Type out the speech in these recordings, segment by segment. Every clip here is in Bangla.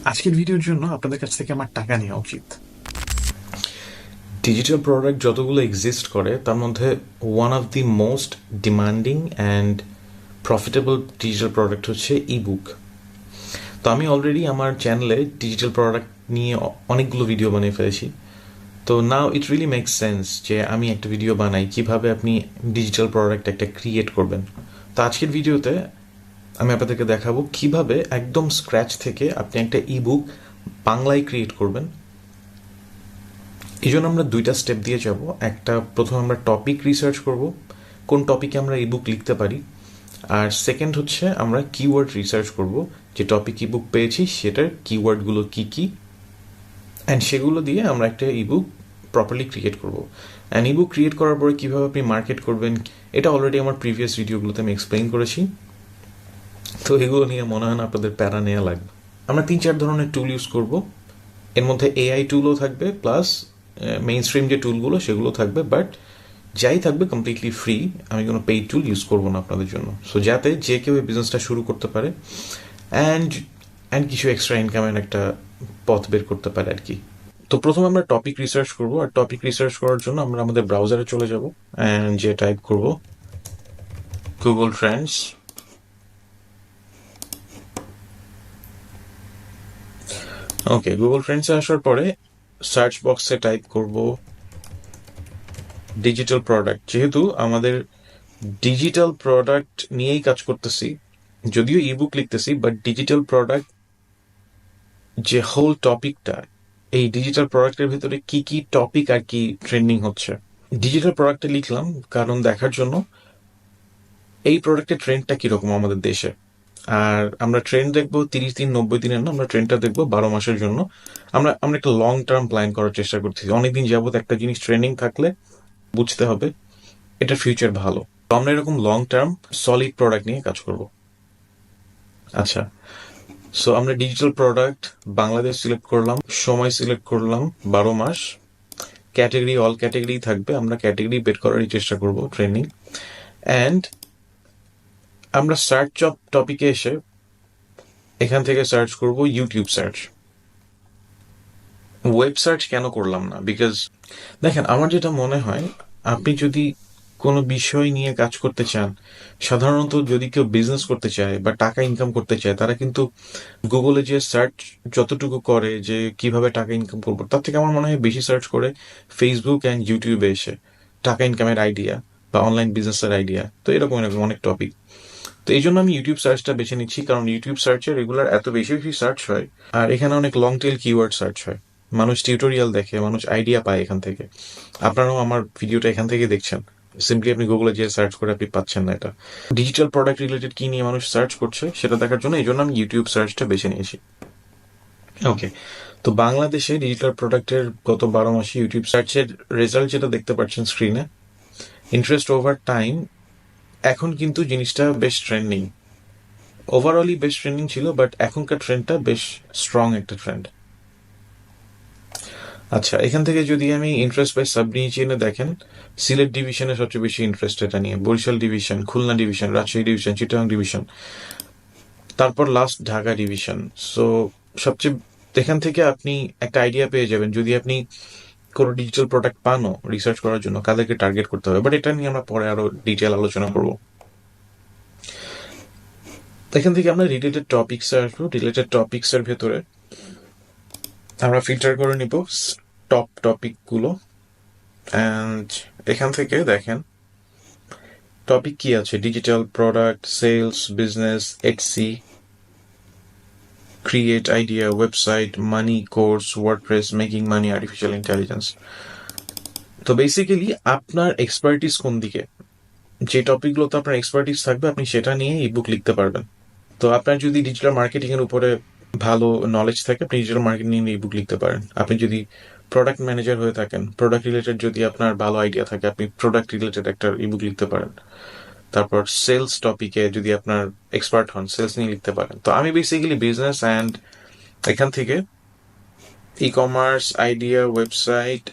আজকের ভিডিওর জন্য আপনাদের কাছ থেকে আমার টাকা নেওয়া উচিত। ডিজিটাল প্রোডাক্ট যতগুলো এক্সিস্ট করে তার মধ্যে one of the most demanding and profitable digital product হচ্ছে ইবুক। তো আমি অলরেডি আমার চ্যানেলে ডিজিটাল প্রোডাক্ট নিয়ে অনেকগুলো ভিডিও বানিয়ে ফেলেছি। তো নাও ইট রিয়েলি মেক্স সেন্স যে আমি একটা ভিডিও বানাই কিভাবে আপনি ডিজিটাল প্রোডাক্ট একটা ক্রিয়েট করবেন। তো আজকের ভিডিওতে আমি আপনাদেরকে দেখাবো কিভাবে একদম স্ক্র্যাচ থেকে আপনি একটা ইবুক বাংলায় ক্রিয়েট করবেন। এই জন্য আমরা দুইটা স্টেপ দিয়ে যাব। একটা, প্রথমে আমরা টপিক রিসার্চ করব, কোন টপিকে আমরা ইবুক লিখতে পারি। আর সেকেন্ড হচ্ছে আমরা কিওয়ার্ড রিসার্চ করব, যে টপিক ইবুক পেয়েছি সেটার কিওয়ার্ডগুলো কি কি, অ্যান্ড সেগুলো দিয়ে আমরা একটা ইবুক প্রপারলি ক্রিয়েট করব। অ্যান্ড ইবুক ক্রিয়েট করার পরে কীভাবে আপনি মার্কেট করবেন, এটা অলরেডি আমার প্রিভিয়াস ভিডিওগুলোতে আমি এক্সপ্লেইন করেছি। তো এগুলো নিয়ে মনে হয় না আপনাদের প্যারা নেওয়া লাগবে। আমরা 3-4 ধরনের টুল ইউজ করব। এর মধ্যে এআই টুলও থাকবে, প্লাস মেইন স্ট্রিম যে টুলগুলো সেগুলো থাকবে, বাট যাই থাকবে কমপ্লিটলি ফ্রি। আমি কোনো পেইড টুল ইউজ করবো না আপনাদের জন্য, সো যাতে যে কেউ এই বিজনেসটা শুরু করতে পারে অ্যান্ড কিছু এক্সট্রা ইনকামের একটা পথ বের করতে পারে আর কি। তো প্রথমে আমরা টপিক রিসার্চ করব, আর টপিক রিসার্চ করার জন্য আমরা আমাদের ব্রাউজারে চলে যাব অ্যান্ড যে টাইপ করব গুগল ট্রেন্ডস। ওকে, গুগল ট্রেন্ডসে আসার পরে সার্চ বক্সে টাইপ করব ডিজিটাল প্রোডাক্ট। যেহেতু আমাদের ডিজিটাল প্রোডাক্ট নিয়েই কাজ করতেছি, যদিও ইবুক লিখতেছি, বাট ডিজিটাল প্রোডাক্ট যে হোল টপিকটা, এই ডিজিটাল প্রোডাক্টের ভিতরে কি কি টপিক আর কি ট্রেন্ডিং হচ্ছে ডিজিটাল প্রোডাক্টে লিখলাম, কারণ দেখার জন্য এই প্রোডাক্টের ট্রেন্ডটা কিরকম আমাদের দেশে। আর আমরা ট্রেন্ড দেখবো 30 দিন 90 দিনের না, আমরা ট্রেন্ডটা দেখবো 12 মাসের জন্য। আমরা আমরা একটা লং টার্ম প্ল্যান করার চেষ্টা করতেছি। অনেকদিন যাবত একটা জিনিস ট্রেন্ডিং থাকলে বুঝতে হবে এটা ফিউচার ভালো। তো আমরা এরকম লং টার্ম সলিড প্রোডাক্ট নিয়ে কাজ করব। আচ্ছা, সো আমরা ডিজিটাল প্রোডাক্ট বাংলাদেশ সিলেক্ট করলাম, সময় সিলেক্ট করলাম 12 মাস, ক্যাটেগরি অল ক্যাটেগরি থাকবে, আমরা ক্যাটেগরি বের করারই চেষ্টা করব ট্রেন্ডিং। অ্যান্ড আমরা সার্চ টপিকে এসে এখান থেকে সার্চ করব ইউটিউব সার্চ। ওয়েব সার্চ কেন করলাম না, বিকজ দেখেন আমার যেটা মনে হয়, আপনি যদি কোনো বিষয় নিয়ে কাজ করতে চান, সাধারণত যদি কেউ বিজনেস করতে চায় বা টাকা ইনকাম করতে চায়, তারা কিন্তু গুগলে যে সার্চ যতটুকু করে যে কিভাবে টাকা ইনকাম করবো, তার থেকে আমার মনে হয় বেশি সার্চ করে ফেসবুক অ্যান্ড ইউটিউবে এসে টাকা ইনকামের আইডিয়া বা অনলাইন বিজনেসের আইডিয়া। তো এরকম এরকম অনেক টপিক। তো এই জন্য আমি ইউটিউব সার্চটা বেছে নিচ্ছি, কারণ ইউটিউব সার্চে রেগুলার এত বেশি বেশি সার্চ হয়, আর এখানে অনেক লং টেল কিওয়ার্ড সার্চ হয়। মানুষ টিউটোরিয়াল দেখে, মানুষ আইডিয়া পায় এখান থেকে। আপনারাও আমার ভিডিওটা এখান থেকে দেখছেন, সিম্পলি আপনি গুগলে যে সার্চ করে আপনি পাচ্ছেন না। এটা ডিজিটাল প্রোডাক্ট রিলেটেড কি নিয়ে মানুষ সার্চ করছে সেটা দেখার জন্য এই জন্য আমি ইউটিউব সার্চটা বেছে নিয়েছি। ওকে, তো বাংলাদেশে ডিজিটাল প্রোডাক্টের গত 12 মাসে ইউটিউব সার্চের রেজাল্ট যেটা দেখতে পাচ্ছেন স্ক্রিনে, ইন্টারেস্ট ওভার টাইম, এখন কিন্তু জিনিসটা বেশ ট্রেন্ডিং। ওভারঅলই বেশ ট্রেন্ডিং ছিল, বাট এখনকার ট্রেন্ডটা বেশ স্ট্রং একটা ট্রেন্ড। আচ্ছা, এখান থেকে যদি আমি ইন্টারেস্ট বাই সাব রিজিয়নে দেখেন, সিলেট ডিভিশনে সবচেয়ে বেশি ইন্টারেস্ট এটা নিয়ে, Barishal division, Khulna division, Rajshahi division, Chittagong division, তারপর লাস্ট ঢাকা ডিভিশন। সো সবচেয়ে এখান থেকে আপনি একটা আইডিয়া পেয়ে যাবেন, যদি আপনি কোনো ডিজিটাল প্রোডাক্ট পানও রিসার্চ করার জন্য কাদেরকে টার্গেট করতে হবে, বাট এটা নিয়ে আমরা পরে আরো ডিটেল আলোচনা করব। এখান থেকে আমরা রিলেটেড টপিক্সে আসবো। রিলেটেড টপিক্সের ভেতরে আমরা ফিল্টার করে নিব টপ টপিকগুলো, অ্যান্ড এখান থেকে দেখেন টপিক কি আছে: digital product, sales, business, Etsy, create idea, website, money, course, WordPress, making money, artificial intelligence. তো বেসিক্যালি আপনার এক্সপার্টিস কোন দিকে, যে টপিকগুলোতে আপনার এক্সপার্টিস থাকবে আপনি সেটা নিয়ে ইবুক লিখতে পারবেন। তো আপনার যদি ডিজিটাল মার্কেটিং এর উপরে ভালো নলেজ থাকে, আপনি ডিজিটাল মার্কেটিং নিয়ে ইবুক লিখতে পারেন। আপনি যদি প্রোডাক্ট ম্যানেজার হয়ে থাকেন, প্রোডাক্ট রিলেটেড যদি আপনার ভালো আইডিয়া থাকে, আপনি প্রোডাক্ট রিলেটেড একটা ইবুক লিখতে পারেন। তারপর সেলস টপিকে যদি আপনার এক্সপার্ট হন, সেলস নিয়ে লিখতে পারেন। তো আমি বেসিক্যালি বিজনেস অ্যান্ড এখান থেকে ই কমার্স, আইডিয়া, ওয়েবসাইট,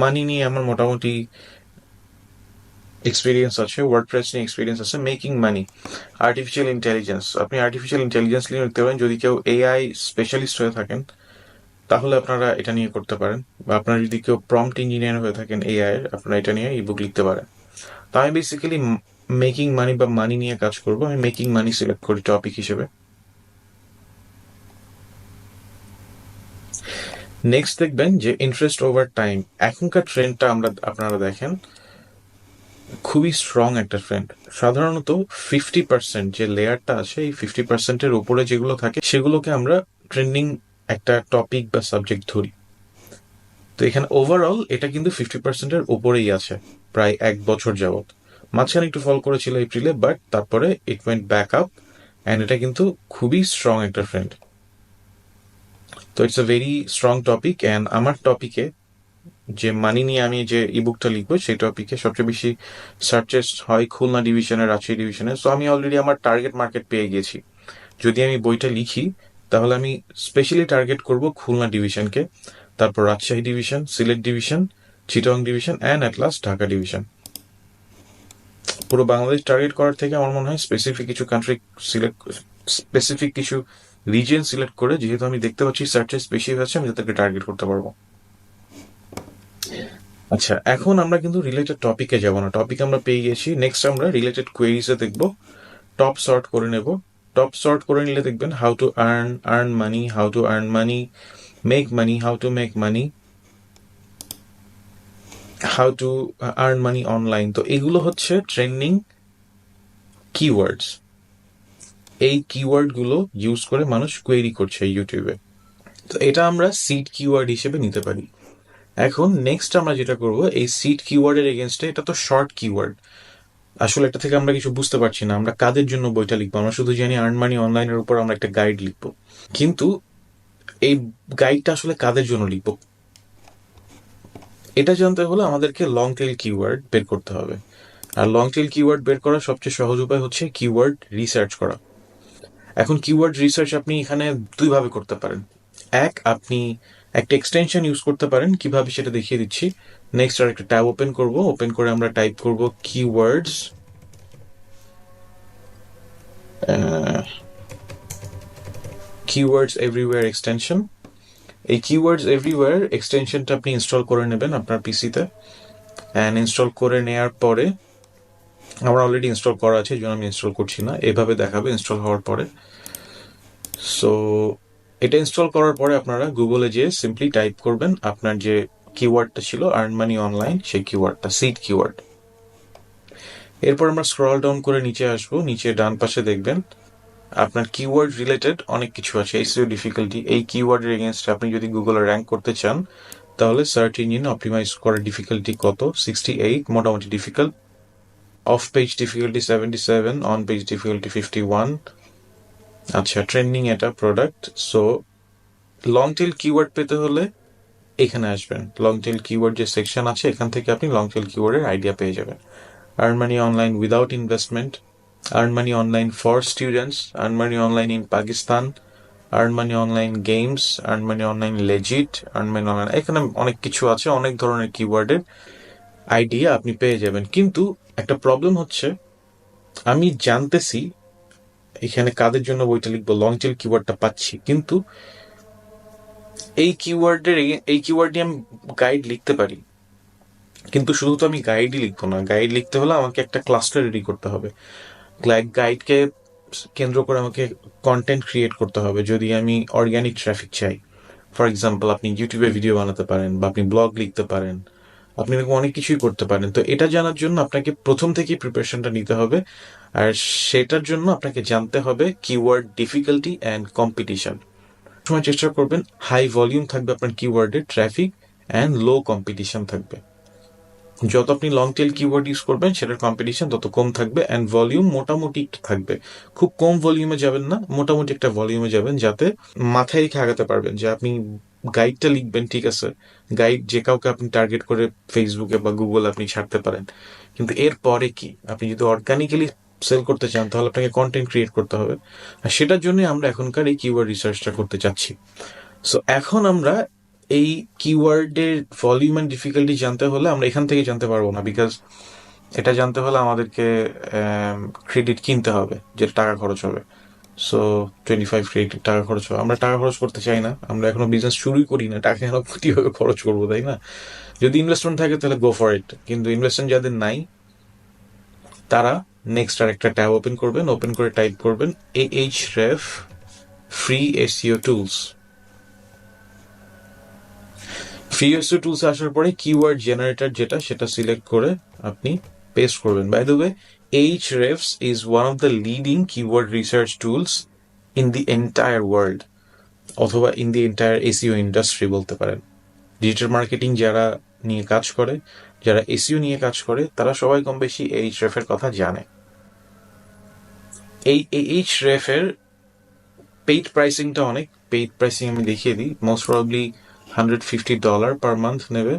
মানি নিয়ে আমার মোটামুটি এক্সপিরিয়েন্স আছে, ওয়ার্ডপ্রেস নিয়ে এক্সপিরিয়েন্স আছে, মেকিং মানি, আর্টিফিশিয়াল ইন্টেলিজেন্স। আপনি আর্টিফিশিয়াল ইন্টেলিজেন্স নিয়ে লিখতে পারেন। যদি কেউ এআই স্পেশালিস্ট হয়ে থাকেন তাহলে আপনারা এটা নিয়ে করতে পারেন, বা আপনারা যদি কেউ প্রম্পট ইঞ্জিনিয়ার হয়ে থাকেন এআই এর, আপনারা এটা নিয়ে ইবুক লিখতে পারেন। তো আমি বেসিক্যালি মেকিং মানি বা মানি নিয়ে কাজ করব। আমি মেকিং মানি সিলেক্ট করি টপিক হিসেবে। নেক্সট দেখবেন যে ইন্টারেস্ট ওভার টাইম। এখনকার ট্রেন্ডটা আপনারা দেখেন খুবই স্ট্রং একটা ট্রেন্ড। সাধারণত 50% যে লেয়ারটা আছে, এই 50%-এর উপরে যেগুলো থাকে সেগুলোকে আমরা ট্রেন্ডিং একটা টপিক বা সাবজেক্ট ধরি। তো এখানে ওভারঅল এটা কিন্তু 50%-এর উপরেই আছে প্রায় 1 বছর যাবত। মাঝখানে একটু ফল করেছিল এপ্রিলে, বাট তারপরে it went back up, and এটা কিন্তু খুবই স্ট্রং একটা ট্রেন্ড। তো it's a very strong topic, and আমার টপিকে যে মানি নিয়ে আমি যে ইবুকটা লিখবো সেই টপিকে সবচেয়ে বেশি সার্চেস হয় খুলনা ডিভিশনের, রাজশাহী ডিভিশনের। সো আমি অলরেডি আমার টার্গেট মার্কেট পেয়ে গেছি। যদি আমি বইটা লিখি তাহলে আমি স্পেশালি টার্গেট করব খুলনা ডিভিশনকে, তারপর Rajshahi division, Sylhet division, Chittagong division, and at last Dhaka division. পুরো বাংলাদেশ টার্গেট করার থেকে আমার মনে হয় স্পেসিফিক কিছু কান্ট্রি সিলেক্ট, স্পেসিফিক কিছু রিজিয়ন সিলেক্ট করে, যেহেতু আমি দেখতে পাচ্ছি সার্চেস বেশি হচ্ছে, আমি তাদেরকে টার্গেট করতে পারবো। আচ্ছা, এখন আমরা কিন্তু রিলেটেড টপিকে যাব না, টপিক আমরা পেয়ে গেছি। নেক্সট আমরা রিলেটেড কোয়েরিজে দেখব, টপ সর্ট করে নেব। টপ সর্ট করে নিলে দেখবেন how to earn money, how to earn money, make money, how to make money, how to earn money online. তো এগুলো হচ্ছে ট্রেন্ডিং কিওয়ার্ডস। এই কিওয়ার্ড গুলো ইউজ করে মানুষ কোয়েরি করছে ইউটিউবে। তো এটা আমরা সিড কিওয়ার্ড হিসেবে নিতে পারি। এখন নেক্সট আমরা যেটা করব, এই সিড কিওয়ার্ডের এগেনস্টে, এটা তো শর্ট কিওয়ার্ড, আসলে এটা থেকে আমরা কিছু বুঝতে পারছি না আমরা কাদের জন্য বইটা লিখবো। আমরা শুধু জানি আর্ন মানি অনলাইনের উপর আমরা একটা গাইড লিখবো, কিন্তু এই গাইডটা আসলে কাদের জন্য লিখবো এটা জানতে হলে আমাদেরকে লং টেল কিওয়ার্ড বের করতে হবে। আর লং টেল কিওয়ার্ড বের করার সবচেয়ে সহজ উপায় হচ্ছে কিওয়ার্ড রিসার্চ করা। এখন কিওয়ার্ড রিসার্চ আপনি এখানে দুইভাবে করতে পারেন। এক, আপনি একটা এক্সটেনশন ইউজ করতে পারেন, কিভাবে সেটা দেখিয়ে দিচ্ছি। নেক্সট আর একটা ট্যাব ওপেন করব, ওপেন করে আমরা টাইপ করব কিওয়ার্ডস, কিওয়ার্ডস এভরিওয়্যার এক্সটেনশন। এই কিওয়ার্ডস এভরিওয়্যার এক্সটেনশনটা আপনি ইনস্টল করে নেবেন আপনার পিসিতে, অ্যান্ড ইনস্টল করে নেওয়ার পরে, আমার অলরেডি ইনস্টল করা আছে এই জন্য আমি ইনস্টল করছি না, এভাবে দেখাবে ইনস্টল হওয়ার পরে। সো এটা ইনস্টল করার পরে আপনারা গুগলে যেয়ে সিম্পলি টাইপ করবেন আপনার যে কিওয়ার্ডটা ছিল আর্ন মানি অনলাইন, সেই কিওয়ার্ডটা সিড কিওয়ার্ড। এরপর আমরা স্ক্রল ডাউন করে নিচে আসবো, নিচে ডান পাশে দেখবেন আপনার কিওয়ার্ড রিলেটেড অনেক কিছু আছে। এসইও ডিফিকাল্টি, এই কিওয়ার্ডের এগেনস্টে আপনি যদি গুগলে র্যাঙ্ক করতে চান তাহলে সার্চ ইঞ্জিন অপটিমাইজ করার ডিফিকাল্টি কত, 68, মোটামুটি difficult. Of page difficulty 77, on page difficulty 51। আচ্ছা, ট্রেন্ডিং এটা product. So long tail keyword পেতে হলে এখানে আসবেন, লং টেল কিওয়ার্ড যে সেকশন আছে এখান থেকে আপনি লং টেল কিওয়ার্ডের আইডিয়া পেয়ে যাবেন। Earn money online without investment, earn money online for students, earn money online in Pakistan, earn money online games, earn money online legit, earn money online, এখানে অনেক কিছু আছে, অনেক ধরনের কিওয়ার্ডের আইডিয়া আপনি পেয়ে যাবেন। কিন্তু একটা প্রবলেম হচ্ছে, আমি জানতেছি এখানে কাদের জন্য বইটা লিখবো, লং টেল কিওয়ার্ডটা পাচ্ছি, কিন্তু এই কিওয়ার্ড দিয়ে আমি গাইড লিখতে পারি, কিন্তু শুধু তো আমি গাইডই লিখবো না, গাইড লিখতে হলে আমাকে একটা ক্লাস্টার রেডি করতে হবে। গাইডকে কেন্দ্র করে আমাকে কন্টেন্ট ক্রিয়েট করতে হবে যদি আমি অর্গানিক ট্রাফিক চাই। ফর এক্সাম্পল, আপনি ইউটিউবে ভিডিও বানাতে পারেন, বা আপনি ব্লগ লিখতে পারেন, আপনি এরকম অনেক কিছুই করতে পারেন। তো এটা জানার জন্য আপনাকে প্রথম থেকেই প্রিপারেশনটা নিতে হবে, আর সেটার জন্য আপনাকে জানতে হবে কিওয়ার্ড ডিফিকাল্টি অ্যান্ড কম্পিটিশন। সময় চেষ্টা করবেন হাই ভলিউম থাকবে আপনার কিওয়ার্ডের, ট্রাফিক অ্যান্ড লো কম্পিটিশন থাকবে। যত আপনি লং টেল কিওয়ার্ড ইউজ করবেন সেটার কম্পিটিশন তত কম থাকবে, অ্যান্ড ভলিউম মোটামুটি একটু থাকবে। খুব কম ভলিউমে যাবেন না, মোটামুটি একটা ভলিউমে যাবেন, যাতে মাথায় রেখে আগাতে পারবেন যে আপনি গাইডটা লিখবেন, ঠিক আছে, গাইড যে কাউকে আপনি টার্গেট করে ফেসবুকে বা গুগল আপনি ছাড়তে পারেন, কিন্তু এর পরে কি, আপনি যদি অর্গানিক্যালি সেল করতে চান তাহলে আপনাকে কন্টেন্ট ক্রিয়েট করতে হবে, আর সেটার জন্য আমরা এখনকার এই কিওয়ার্ড রিসার্চটা করতে চাচ্ছি। সো এখন আমরা এই কিওয়ার্ডের ভলিউম এন্ড ডিফিকাল্টি জানতে হলে আমরা এখান থেকে জানতে পারবো না, বিকজ এটা জানতে হলে আমাদেরকে ক্রেডিট কিনতে হবে, যেটা টাকা খরচ হবে। সো 25 ক্রেডিট টাকা খরচ হবে, আমরা টাকা খরচ করতে চাই না, আমরা এখনো বিজনেস শুরুই করি না, টাকা কেন কিভাবে খরচ করবো, তাই না? যদি ইনভেস্টমেন্ট থাকে তাহলে গো ফর ইট, কিন্তু ইনভেস্টমেন্ট যাদের নাই তারা নেক্সট আর একটা ট্যাব ওপেন করবেন, ওপেন করে টাইপ করবেন Ahref free SEO tools. Free SEO tools আসার পরে কিওয়ার্ড জেনারেটর যেটা, সেটা সিলেক্ট করে আপনি পেস্ট করবেন। By the way, Ahrefs is one of the leading keyword research tools in the entire world, অথবা in the entire SEO industry বলতে পারেন। ডিজিটাল মার্কেটিং যারা নিয়ে কাজ করে, যারা এসইও নিয়ে কাজ করে, তারা সবাই কম বেশি Ahref এর কথা জানে। এই Ahref এর পেইড প্রাইসিংটা অনেক, পেইড প্রাইসিং আমি দেখিয়ে দিই। মোস্ট প্রবাবলি $150 পার মান্থ নেবে,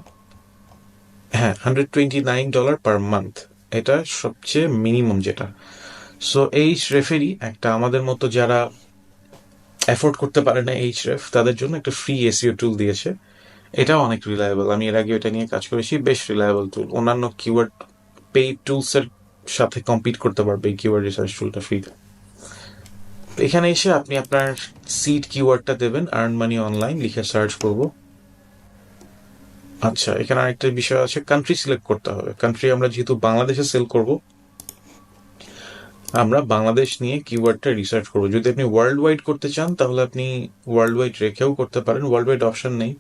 হ্যাঁ $129 পার মান্থ, এটা সবচেয়ে মিনিমাম যেটা। সো Ahref'েরই একটা, আমাদের মতো যারা অ্যাফোর্ড করতে পারে না Ahref, তাদের জন্য একটা ফ্রি এসইও টুল দিয়েছে। এটাও অনেক রিলায়েবল, আমি এর আগে এটা নিয়ে কাজ করেছি, বেশ রিলায়েবল টুল। অন্যান্য কিওয়ার্ড পেইড টুলস এর সাথে কম্পিট করতে পারবে এই কিওয়ার্ড রিসার্চ টুলটা ফ্রিতে। এখানে এসে আপনি আপনার সিড কিওয়ার্ডটা দেবেন, আর্ন মানি অনলাইন লিখে সার্চ করব। আচ্ছা, এখানে আরেকটা বিষয় আছে, কান্ট্রি সিলেক্ট করতে হবে। কান্ট্রি আমরা যেহেতু বাংলাদেশে সেল করব, আমরা বাংলাদেশ নিয়ে কিওয়ার্ডটা রিসার্চ করব। যদি আপনি ওয়ার্ল্ড ওয়াইড করতে চান তাহলে আপনি ওয়ার্ল্ড ওয়াইড রেখেও করতে পারেন, ওয়ার্ল্ড ওয়াইড অপশন নেই।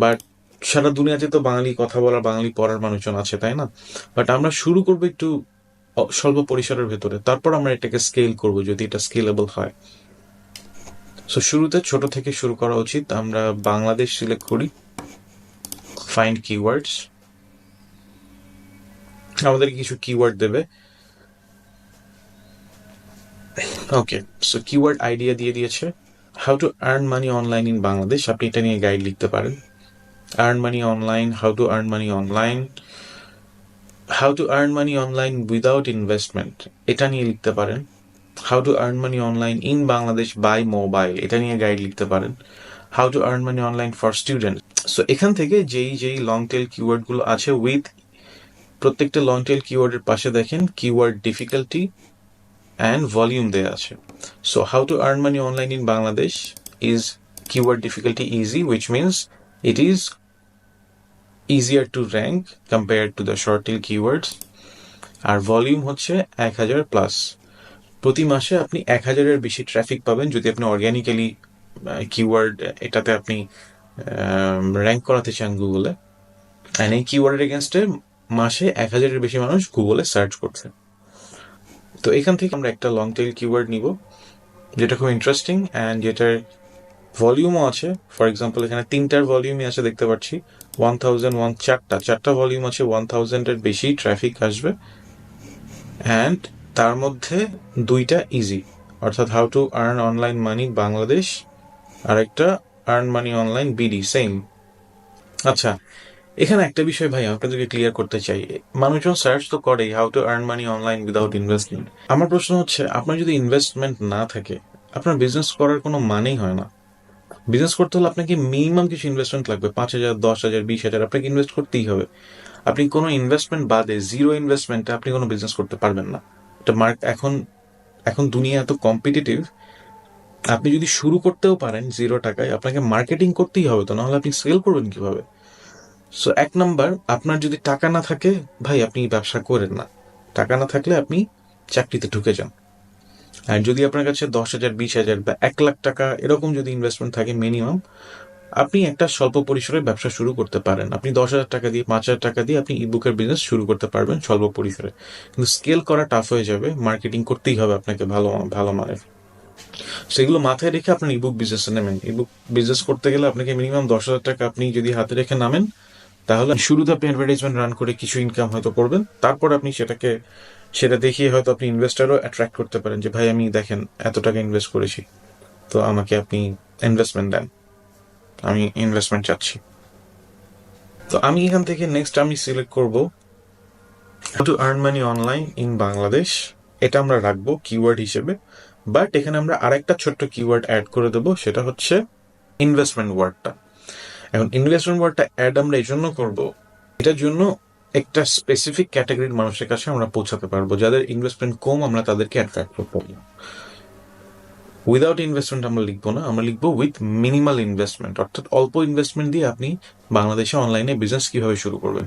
বাট সারা দুনিয়াতে তো বাঙালি কথা বলার, বাঙালি পড়ার মানুষজন আছে, তাই না? বাট আমরা শুরু করবো একটু স্বল্প পরিসরের ভেতরে, তারপর আমরা এটাকে স্কেল করব যদি এটা স্কেলেবল হয়। সো শুরুতে ছোট থেকে শুরু করা উচিত। আমরা বাংলাদেশ সিলেক্ট করি, ফাইন্ড কিওয়ার্ডস, আমাদের কিছু কিওয়ার্ড দেবে। ওকে, সো কিওয়ার্ড আইডিয়া দিয়ে দিয়েছে, how to earn money online in Bangladesh, আপনি এটা নিয়ে গাইড লিখতে পারেন। Earn money online, how to earn money online, how to earn money online without investment, এটা নিয়ে লিখতে পারেন। How to earn money online in Bangladesh by mobile, এটা নিয়ে গাইড লিখতে পারেন। How to earn money online for student. So এখান থেকে যেই লং টেল কিওয়ার্ড গুলো আছে, উইথ প্রত্যেকটা লং টেল কিওয়ার্ডের পাশে দেখেন কিওয়ার্ড ডিফিকাল্টি অ্যান্ড ভলিউম দেয়া আছে। So how to earn money online in Bangladesh is keyword difficulty easy, which means it is easier to rank compared to the short tail keywords, আর ভলিউম হচ্ছে 1000+। প্রতি মাসে আপনি 1000-এর বেশি ট্রাফিক পাবেন যদি আপনি অর্গানিক্যালি কিওয়ার্ড এটাতে আপনি র্যাঙ্ক করাতে চান গুগলে। অ্যান্ড এই কিওয়ার্ডের এগেনস্টে মাসে 1000-এর বেশি মানুষ গুগলে সার্চ করছে। তো এখান থেকে আমরা একটা লং টেল কিওয়ার্ড নিব যেটা খুব ইন্টারেস্টিং অ্যান্ড যেটার ভলিউমও আছে। ফর এক্সাম্পল এখানে 3টার ভলিউমই আছে দেখতে পাচ্ছি, 1001, চারটা ভলিউম আছে, 1000-এর বেশি ট্রাফিক আসবে। অ্যান্ড তার মধ্যে 2টা ইজি, অর্থাৎ how to earn online money Bangladesh, আর একটা earn money online BD, same. আচ্ছা, এখানে একটা বিষয় ভাই আপনাদেরকে ক্লিয়ার করতে চাই, মানুষজন সার্চ তো করে how to earn money online without investment. আমার প্রশ্ন হচ্ছে, আপনার যদি ইনভেস্টমেন্ট না থাকে আপনার বিজনেস করার কোনো মানেই হয় না। বিজনেস করতে হলে আপনাকে মিনিমাম কিছু ইনভেস্টমেন্ট লাগবে, 5000, 10,000, 20,000 আপনাকে ইনভেস্ট করতেই হবে। আপনি কোনো ইনভেস্টমেন্ট বাদে, জিরো ইনভেস্টমেন্টে আপনি কোনো বিজনেস করতে পারবেন না। এটা এখন দুনিয়া এত কম্পিটিটিভ, আপনি যদি শুরু করতেও পারেন 0 টাকায়, আপনাকে মার্কেটিং করতেই হবে, তো নাহলে আপনি সেল করবেন কিভাবে? সো 1 নাম্বার, আপনার যদি টাকা না থাকে ভাই আপনি ব্যবসা করেন না। টাকা না থাকলে আপনি চাকরিতে ঢুকে যান। আর যদি আপনার কাছে 10,000, 20,000 বা 1 লাখ টাকা এরকম যদি ইনভেস্টমেন্ট থাকে মিনিমাম, আপনি একটা স্বল্প পরিসরে ব্যবসা শুরু করতে পারেন। আপনি 10,000 টাকা দিয়ে, 5,000 টাকা দিয়ে আপনি ইবুকের বিজনেস শুরু করতে পারবেন স্বল্প পরিসরে, কিন্তু স্কেল করা টাফ হয়ে যাবে, মার্কেটিং করতেই হবে আপনাকে ভালো মানের। সেগুলো মাথায় রেখে আপনার ইবুক বিজনেসে নেমেন। ইবুক বিজনেস করতে গেলে আপনাকে মিনিমাম 10,000 টাকা আপনি যদি হাতে রেখে নামেন, তাহলে শুরুতে আপনি অ্যাডভার্টাইজমেন্ট রান করে কিছু ইনকাম হয়তো করবেন, তারপর আপনি সেটা দেখিয়ে হয়তো আপনি ইনভেস্টারও অ্যাট্রাক্ট করতে পারেন যে ভাই আমি দেখেন এত টাকা ইনভেস্ট করেছি, তো আমাকে আপনি ইনভেস্টমেন্ট দেন, আমি ইনভেস্টমেন্ট চাচ্ছি। তো আমি এখান থেকে নেক্সট আমি সিলেক্ট করব how to earn money online in Bangladesh, এটা আমরা রাখবো কিওয়ার্ড হিসেবে। বাট এখানে আমরা আরেকটা ছোট্ট কিওয়ার্ড অ্যাড করে দেবো, সেটা হচ্ছে ইনভেস্টমেন্ট ওয়ার্ডটা। এখন ইনভেস্টমেন্ট ওয়ার্ডটা অ্যাড আমরা এই জন্য করবো, এটার জন্য একটা স্পেসিফিক ক্যাটাগরির মানুষের কাছে আমরা পৌঁছাতে পারবো। যাদের ইনভেস্টমেন্ট কম, আমরা তাদেরকে অ্যাট্রাক্ট করতে পারবো। উইদাউট ইনভেস্টমেন্ট আমরা লিখবো না, আমরা লিখবো উইথ মিনিমাল ইনভেস্টমেন্ট, অর্থাৎ অল্প ইনভেস্টমেন্ট দিয়ে আপনি বাংলাদেশে অনলাইনে বিজনেস কিভাবে শুরু করবেন।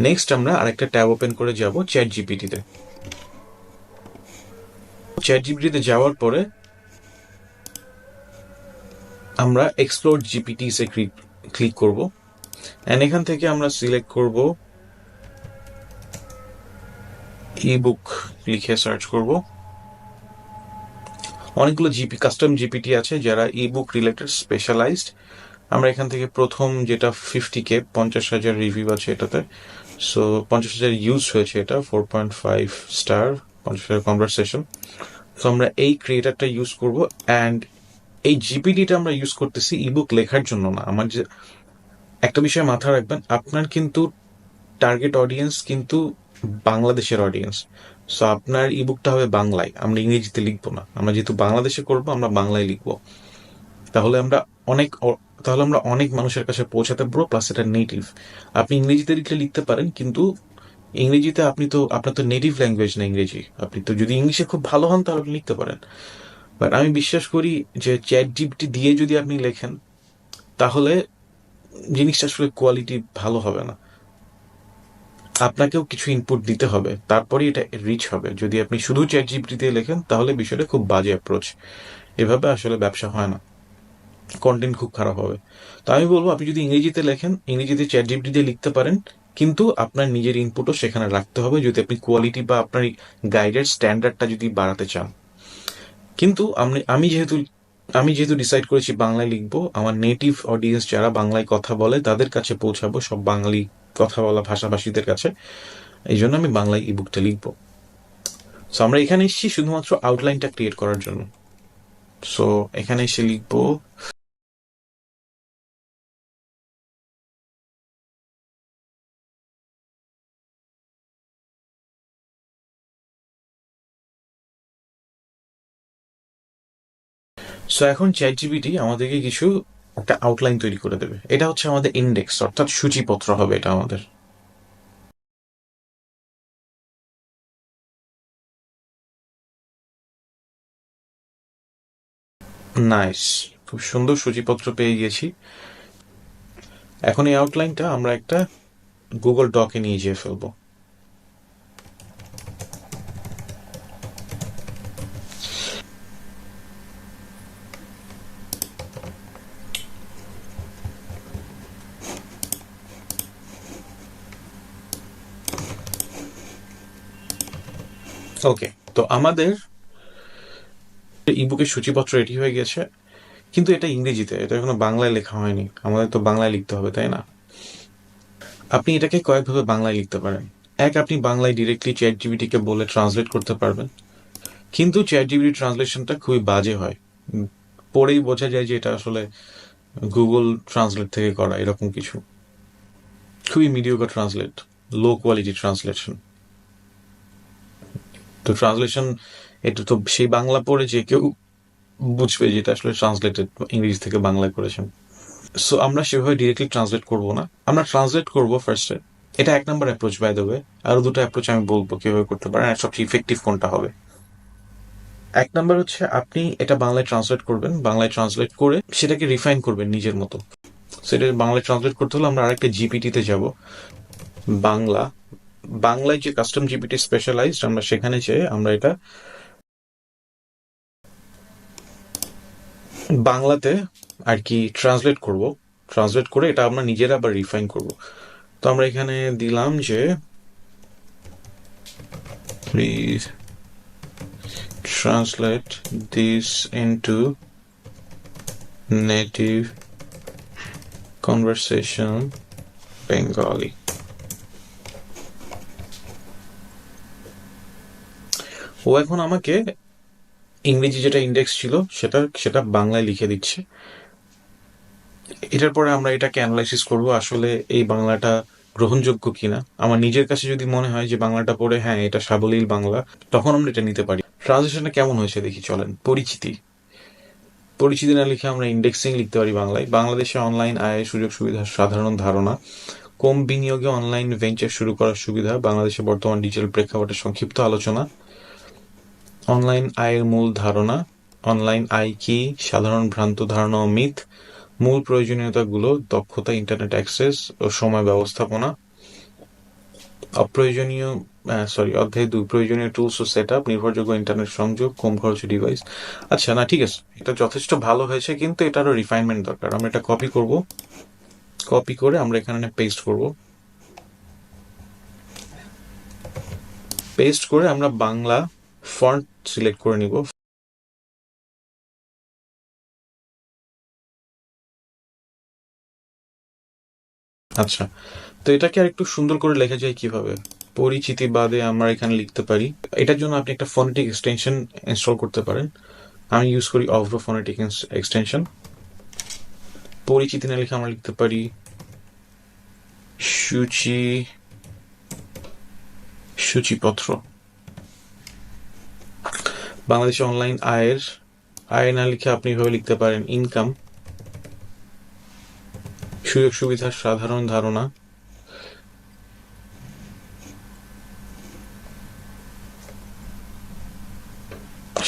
নেক্সট আমরা আরেকটা ট্যাব ওপেন করে যাব চ্যাট জিপিটিতে। চ্যাট জিপিটিতে যাওয়ার পরে আমরা এক্সপ্লোর জিপিটিসে ক্লিক করব, অ্যান্ড এখান থেকে আমরা সিলেক্ট করব ই বুক, লিখে সার্চ করব। অনেকগুলো কাস্টম জিপিটি আছে যারা ই বুক রিলেটেড স্পেশালাইজড। আমরা এখান থেকে প্রথম যেটা 50K 50,000 রিভিউ আছে এটাতে, সো 50,000 ইউজ হয়েছে, এটা 4.5 স্টার, 50,000 কনভারসেশন। তো আমরা এই ক্রিয়েটারটা ইউজ করব, অ্যান্ড এই জিপিটিটা আমরা ইউজ করতেছি ইবুক লেখার জন্য না। আমার যে একটা বিষয় মাথায় রাখবেন, আপনার কিন্তু টার্গেট অডিয়েন্স কিন্তু বাংলাদেশের অডিয়েন্স। সো আপনার ইবুকটা হবে বাংলায়, আমরা ইংরেজিতে লিখবো না। আমরা যেহেতু বাংলাদেশে করবো, আমরা বাংলায় লিখবো। তাহলে আমরা অনেক মানুষের কাছে পৌঁছাতে পারবো, প্লাস এটা নেটিভ। আপনি ইংরেজিতে লিখতে পারেন, কিন্তু ইংরেজিতে আপনার তো নেটিভ ল্যাঙ্গুয়েজ না ইংরেজি। আপনি তো যদি ইংলিশে খুব ভালো হন তাহলে আপনি লিখতে পারেন, বাট আমি বিশ্বাস করি যে চ্যাট জিপিটি দিয়ে যদি আপনি লেখেন তাহলে জিনিসটা আসলে কোয়ালিটি ভালো হবে না। আপনাকেও কিছু ইনপুট দিতে হবে, তারপরে এটা রিচ হবে। যদি আপনি শুধু চ্যাট জিপিটি দিয়ে লেখেন তাহলে বিষয়টা খুব বাজে অ্যাপ্রোচ। এভাবে আসলে ব্যবসা হয় না, কন্টেন্ট খুব খারাপ হবে। তো আমি বলবো, আপনি যদি ইংরেজিতে লেখেন, ইংরেজিতে চ্যাট জিপিটি দিয়ে লিখতে পারেন, কিন্তু আপনার নিজের ইনপুটও সেখানে রাখতে হবে যদি আপনি কোয়ালিটি বা আপনার গাইডের স্ট্যান্ডার্ডটা যদি বাড়াতে চান। কিন্তু আমি যেহেতু ডিসাইড করেছি বাংলায় লিখবো, আমার নেটিভ অডিয়েন্স যারা বাংলায় কথা বলে তাদের কাছে পৌঁছাবো, সব বাঙালি কথা বলা ভাষাভাষীদের কাছে, এই জন্য আমি বাংলায় ইবুকটা লিখবো। সো আমরা এখানে এসেছি শুধুমাত্র আউটলাইনটা ক্রিয়েট করার জন্য। সো এখানে এসে লিখবো সো এখন চ্যাট জিপিটি আমাদেরকে কিছু একটা আউটলাইন তৈরি করে দেবে। এটা হচ্ছে আমাদের ইন্ডেক্স, অর্থাৎ সূচিপত্র হবে এটা আমাদের। নাইস, খুব সুন্দর সূচিপত্র পেয়ে গেছি। এখন এই আউটলাইনটা আমরা একটা গুগল ডকে নিয়ে যেয়ে ফেলবো। ওকে, তো আমাদের ইবুকের সূচিপত্র রেডি হয়ে গেছে, কিন্তু এটা ইংরেজিতে, এটা এখনো বাংলায় লেখা হয়নি। আমাদের তো বাংলায় লিখতে হবে, তাই না? আপনি এটাকে কয়েকভাবে বাংলায় লিখতে পারেন। এক, আপনি বাংলায় ডিরেক্টলি চ্যাট জিপিটিকে বলে ট্রান্সলেট করতে পারবেন, কিন্তু চ্যাট জিপিটি ট্রান্সলেশনটা খুবই বাজে হয়। পড়েই বোঝা যায় যে এটা আসলে গুগল ট্রান্সলেট থেকে করা, এরকম কিছু। খুবই mediocre translate, low quality translation. তো ট্রান্সলেশন, এটা তো সেই বাংলা পড়ে যে কেউ বুঝবে যে এটা আসলে ট্রান্সলেটেড, ইংরেজি থেকে বাংলায় করেছেন। সো আমরা সেভাবে ডিরেক্টলি ট্রান্সলেট করবো না, আমরা ট্রান্সলেট করবো ফার্স্টে। এটা এক নম্বর অ্যাপ্রোচ, বাই দ্য ওয়ে। আরো দুটো অ্যাপ্রোচ আমি বলবো কিভাবে করতে পারেন আর সবচেয়ে ইফেক্টিভ কোনটা হবে। এক নম্বর হচ্ছে আপনি এটা বাংলায় ট্রান্সলেট করবেন, বাংলায় ট্রান্সলেট করে সেটাকে রিফাইন করবেন নিজের মতো। সেটা বাংলায় ট্রান্সলেট করতে হলে আমরা আরেকটা জিপিটিতে যাব, বাংলা। বাংলায় যে কাস্টম জিপিটি স্পেশালাইজড, আমরা সেখানে যেয়ে আমরা এটা বাংলাতে আর কি ট্রান্সলেট করব। ট্রান্সলেট করে এটা আমরা নিজেরা আবার রিফাইন করব। তো আমরা এখানে দিলাম যে please translate this into native conversation Bengali. ও এখন আমাকে ইংরেজি যেটা ইন্ডেক্স ছিল সেটা বাংলায় লিখে দিচ্ছে। এটার পরে আমরা এটাকে অ্যানালাইসিস করব আসলে এই বাংলাটা গ্রহণযোগ্য কিনা। আমার নিজের কাছে যদি মনে হয় যে বাংলাটা পড়ে হ্যাঁ এটা সাবলীল বাংলা, তখন আমরা এটা নিতে পারি। ট্রান্সলেশনটা কেমন হয়েছে দেখি, চলেন। পরিচিতি না লিখে আমরা ইন্ডেক্সিং লিখতে পারি বাংলায়। বাংলাদেশে অনলাইন আয়ের সুযোগ সুবিধা সাধারণ ধারণা, কম বিনিয়োগে অনলাইন ভেঞ্চার শুরু করার সুবিধা, বাংলাদেশে বর্তমান ডিজিটাল প্রেক্ষাপটের সংক্ষিপ্ত আলোচনা, অনলাইন আয়ের মূল ধারণা, অনলাইন আয় কি, সাধারণ ভ্রান্ত ধারণা ও মিথ, মূল প্রয়োজনীয়তাগুলো, দক্ষতা, ইন্টারনেট অ্যাক্সেস ও সময় ব্যবস্থাপনা, অধ্যায় 2, প্রয়োজনীয় টুলস ও সেট আপ, নির্ভরযোগ্য ইন্টারনেট সংযোগ, কম খরচে ডিভাইস। আচ্ছা, না ঠিক আছে, এটা যথেষ্ট ভালো হয়েছে, কিন্তু এটারও রিফাইনমেন্ট দরকার। আমরা এটা কপি করব, কপি করে আমরা এখানে পেস্ট করব, পেস্ট করে আমরা বাংলা ফন্ট সিলেক্ট করে নিব। আচ্ছা, তো এটাকে আর একটু সুন্দর করে লেখা যায় কিভাবে? পরিচিতি বাদে আমরা এখানে লিখতে পারি, এটার জন্য আপনি একটা ফনেটিক এক্সটেনশন ইনস্টল করতে পারেন। আমি ইউজ করি অভ্র ফনেটিক এক্সটেনশন। পরিচিতি না লিখে আমরা লিখতে পারি সূচিপত্র। বাংলাদেশে অনলাইন আয় না লিখে আপনি এভাবে লিখতে পারেন ইনকাম। সুযোগ সুবিধার সাধারণ ধারণা,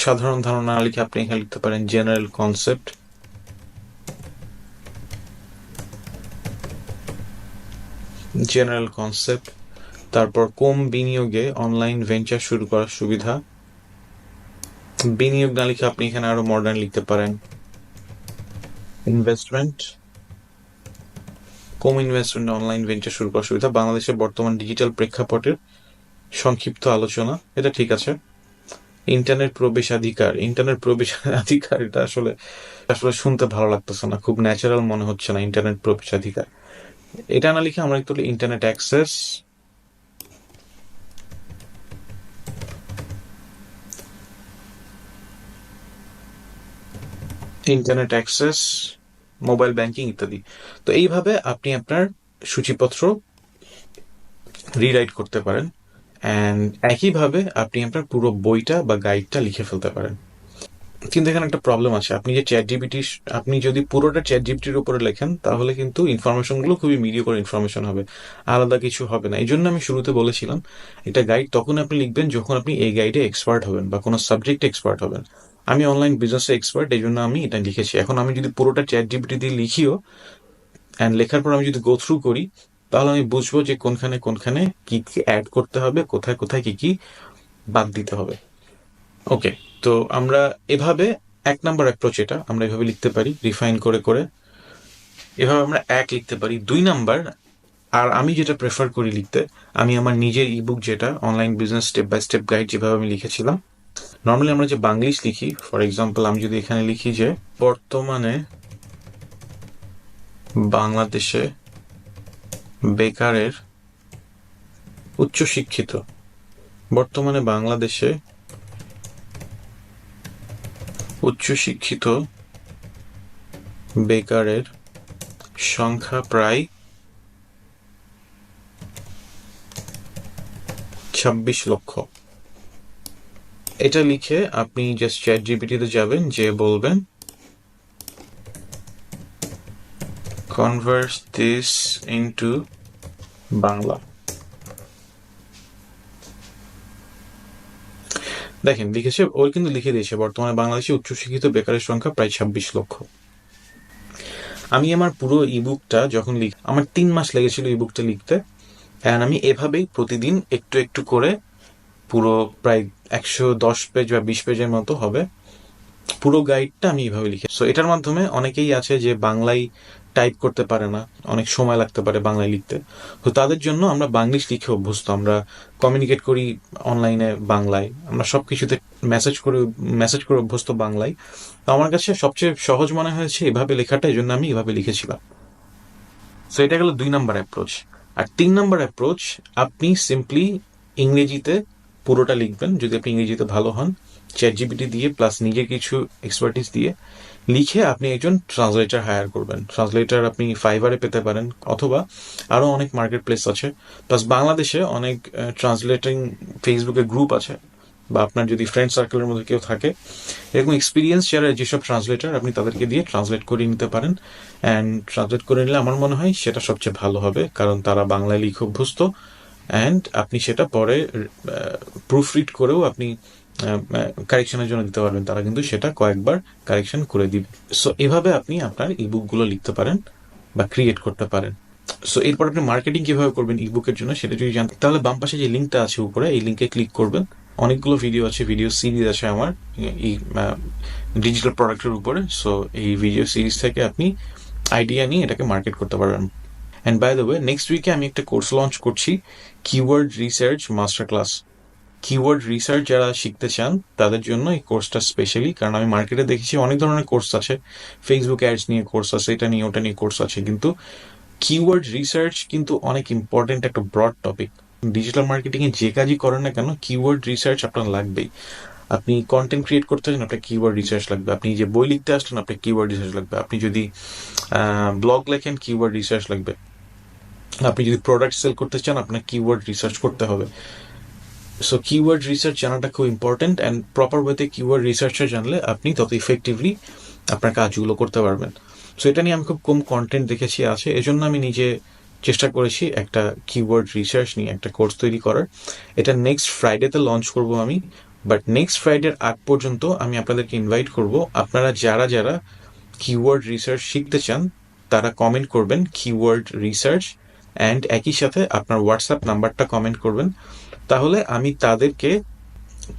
সাধারণ ধারণা না লিখে আপনি এখানে লিখতে পারেন জেনারেল কনসেপ্ট। তারপর কম বিনিয়োগে অনলাইন ভেঞ্চার শুরু করার সুবিধা। বিনিয়োগ না লিখে আপনি এখানে আরো মডার্ন লিখতে পারেন ইনভেস্টমেন্ট। কম ইনভেস্টমেন্ট অনলাইন ভেঞ্চার শুরু করার সুবিধা, বাংলাদেশের বর্তমান ডিজিটাল প্রেক্ষাপটের সংক্ষিপ্ত আলোচনা। এটা ঠিক আছে। ইন্টারনেট প্রবেশাধিকার এটা আসলে শুনতে ভালো লাগতেছে না, খুব ন্যাচারাল মনে হচ্ছে না। ইন্টারনেট প্রবেশাধিকার এটা না লিখে আমরা একটু ইন্টারনেট অ্যাক্সেস। মোবাইল ব্যাংকিং ইত্যাদি। তো এইভাবে আপনি আপনার সূচিপত্র রিরাইট করতে পারেন, অ্যান্ড একইভাবে আপনি আপনার পুরো বইটা বা গাইডটা লিখে ফেলতে পারেন। কিন্তু এখানে একটা প্রবলেম আছে, আপনি যদি পুরোটা চ্যাট জিপিটির উপরে লেখেন, তাহলে কিন্তু ইনফরমেশনগুলো খুবই মিডিওকর ইনফরমেশন হবে, আলাদা কিছু হবে না। এই জন্য আমি শুরুতে বলেছিলাম, এটা গাইড তখন আপনি লিখবেন যখন আপনি এই গাইডে এক্সপার্ট হবেন বা কোনো সাবজেক্টে এক্সপার্ট হবেন। আমি অনলাইন বিজনেসে এক্সপার্ট, এই জন্য আমি এটা লিখেছি। এখন আমি যদি পুরোটা চ্যাট জিপিটি দিয়ে লিখিও, অ্যান্ড লেখার পর আমি যদি গো থ্রু করি, তাহলে আমি বুঝবো যে কোনখানে কোনখানে কি কি অ্যাড করতে হবে, কোথায় কোথায় কি কি বাদ দিতে হবে। ওকে, তো আমরা এভাবে 1 নাম্বার অ্যাপ্রোচ, এটা আমরা এভাবে লিখতে পারি রিফাইন করে করে। এভাবে আমরা 1 লিখতে পারি। 2 নাম্বার, আর আমি যেটা প্রেফার করি লিখতে, আমি আমার নিজের ইবুক, যেটা online business step by step guide, যেভাবে আমি লিখেছিলাম। নর্মালি আমরা যে বাংলিশ লিখি, ফর এক্সাম্পল আমি যদি এখানে লিখি যে বর্তমানে বাংলাদেশে বেকারের উচ্চশিক্ষিত বেকারের সংখ্যা প্রায় 26 লক্ষ। এটা লিখে আপনি জাস্ট চ্যাট জিপিটিতে যাবেন, যে বলবেন কনভার্ট দিস ইনটু বাংলা। দেখেন লিখেছে, ওর কিন্তু লিখে দিয়েছে বর্তমানে বাংলাদেশে উচ্চশিক্ষিত বেকারের সংখ্যা প্রায় 26 লক্ষ। আমি আমার পুরো ইবুকটা যখন আমার 3 মাস লেগেছিল ইবুকটা লিখতে, অ্যান্ড আমি এভাবেই প্রতিদিন একটু একটু করে পুরো প্রায় 110 পেজ বা 20 পেজের মতো হবে পুরো গাইডটা আমি এভাবে লিখি। সো এটার মাধ্যমে অনেকেই আছে যে বাংলায় টাইপ করতে পারে না, অনেক সময় লাগতে পারে বাংলায় লিখতে, তো তাদের জন্য আমরা বাংলিশ লিখে অভ্যস্ত, আমরা কমিউনিকেট করি অনলাইনে বাংলায়, আমরা সবকিছুতে মেসেজ করে অভ্যস্ত বাংলায়। তো আমার কাছে সবচেয়ে সহজ মনে হয়েছে এভাবে লেখাটা, এই জন্য আমি এভাবে লিখেছিলাম। সো এটা গেল 2 নাম্বার অ্যাপ্রোচ। আর 3 নাম্বার অ্যাপ্রোচ, আপনি সিম্পলি ইংরেজিতে পুরোটা লিখবেন, যদি আপনি ইংরেজিতে ভালো হন, চ্যাট জিপিটি দিয়ে প্লাস নিজের কিছু এক্সপার্টিস দিয়ে লিখে আপনি একজন ট্রান্সলেটার হায়ার করবেন। ট্রান্সলেটার আপনি ফাইবারে পেতে পারেন, অথবা আরো অনেক মার্কেট প্লেস আছে, প্লাস বাংলাদেশে অনেক ট্রান্সলেটিং ফেসবুকে গ্রুপ আছে, বা আপনার যদি ফ্রেন্ড সার্কেলের মধ্যে কেউ থাকে এরকম এক্সপিরিয়েন্স যারা যেসব ট্রান্সলেটর আপনি তাদেরকে দিয়ে ট্রান্সলেট করে নিতে পারেন। অ্যান্ড ট্রান্সলেট করে নিলে আমার মনে হয় সেটা সবচেয়ে ভালো হবে, কারণ তারা বাংলায় লিখে অভ্যস্ত। অ্যান্ড আপনি সেটা পরে প্রুফ রিড করেও আপনি কারেকশনের জন্য দিতে পারবেন, তারা কিন্তু সেটা কয়েকবার কারেকশন করে দিবে। সো এভাবে আপনি আপনার ইবুকগুলো লিখতে পারেন বা ক্রিয়েট করতে পারেন। সো এরপর আপনি মার্কেটিং কিভাবে করবেন ইবুকের জন্য সেটা যদি জানতে, তাহলে বাম পাশে যে লিঙ্কটা আছে উপরে, এই লিঙ্কে ক্লিক করবেন। অনেকগুলো ভিডিও আছে, ভিডিও সিরিজ আছে আমার এই ডিজিটাল প্রোডাক্টের উপরে। সো এই ভিডিও সিরিজ থেকে আপনি আইডিয়া নিয়ে এটাকে মার্কেট করতে পারবেন। And by the way, next উইকে আমি একটা কোর্স লঞ্চ করছি, keyword research master class. Keyword research যারা শিখতে চান তাদের জন্য এই কোর্সটা স্পেশালি, কারণ আমি মার্কেটে দেখেছি অনেক ধরনের কোর্স আছে, ফেসবুক অ্যাডস নিয়ে কোর্স আছে, এটা নিয়ে ওটা নিয়ে কোর্স আছে, কিন্তু কিওয়ার্ড রিসার্চ কিন্তু অনেক ইম্পর্টেন্ট একটা ব্রড টপিক। ডিজিটাল মার্কেটিং এ যে কাজই করেন না কেন কিওয়ার্ড রিসার্চ আপনার লাগবেই। আপনি কন্টেন্ট ক্রিয়েট করতে চান আপনার কিওয়ার্ড রিসার্চ লাগবে, আপনি যে বই লিখতে আসলেন আপনার কিওয়ার্ড রিসার্চ লাগবে, আপনি যদি ব্লগ লেখেন কিওয়ার্ড রিসার্চ লাগবে, আপনি যদি প্রোডাক্ট সেল করতে চান আপনার কিওয়ার্ড রিসার্চ করতে হবে। সো কিওয়ার্ড রিসার্চ জানাটা খুব ইম্পর্টেন্ট, অ্যান্ড প্রপার ওয়েতে কিওয়ার্ড রিসার্চটা জানলে আপনি তত ইফেক্টিভলি আপনার কাজগুলো করতে পারবেন। সো এটা নিয়ে আমি খুব কম কন্টেন্ট দেখেছি আছে, এজন্য আমি নিজে চেষ্টা করেছি একটা কিওয়ার্ড রিসার্চ নিয়ে একটা কোর্স তৈরি করার। এটা নেক্সট ফ্রাইডেতে লঞ্চ করব আমি, বাট নেক্সট ফ্রাইডের আগ পর্যন্ত আমি আপনাদেরকে ইনভাইট করব, আপনারা যারা যারা কিওয়ার্ড রিসার্চ শিখতে চান তারা কমেন্ট করবেন কিওয়ার্ড রিসার্চ, অ্যান্ড একই সাথে আপনার হোয়াটসঅ্যাপ নাম্বারটা কমেন্ট করবেন। তাহলে আমি তাদেরকে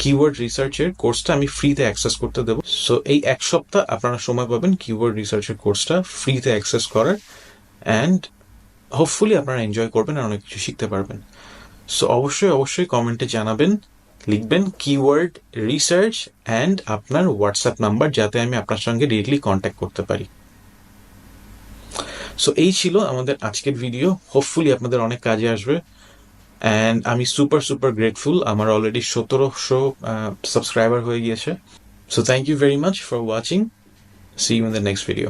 কিওয়ার্ড রিসার্চের কোর্সটা আমি ফ্রিতে অ্যাক্সেস করতে দেবো। সো এই এক সপ্তাহ আপনারা সময় পাবেন কিওয়ার্ড রিসার্চের কোর্সটা ফ্রিতে অ্যাক্সেস করার, অ্যান্ড হোপফুলি আপনারা এনজয় করবেন আর অনেক কিছু শিখতে পারবেন। সো অবশ্যই অবশ্যই কমেন্টে জানাবেন, লিখবেন কিওয়ার্ড রিসার্চ অ্যান্ড আপনার হোয়াটসঅ্যাপ নাম্বার, যাতে আমি আপনার সঙ্গে ডিরেক্টলি কন্ট্যাক্ট করতে পারি। সো এই ছিল আমাদের আজকের ভিডিও, হোপফুলি আপনাদের অনেক কাজে আসবে। অ্যান্ড আমি সুপার গ্রেটফুল, আমার অলরেডি 1700 সাবস্ক্রাইবার হয়ে গিয়েছে। So thank you very much for watching, see you in the next video.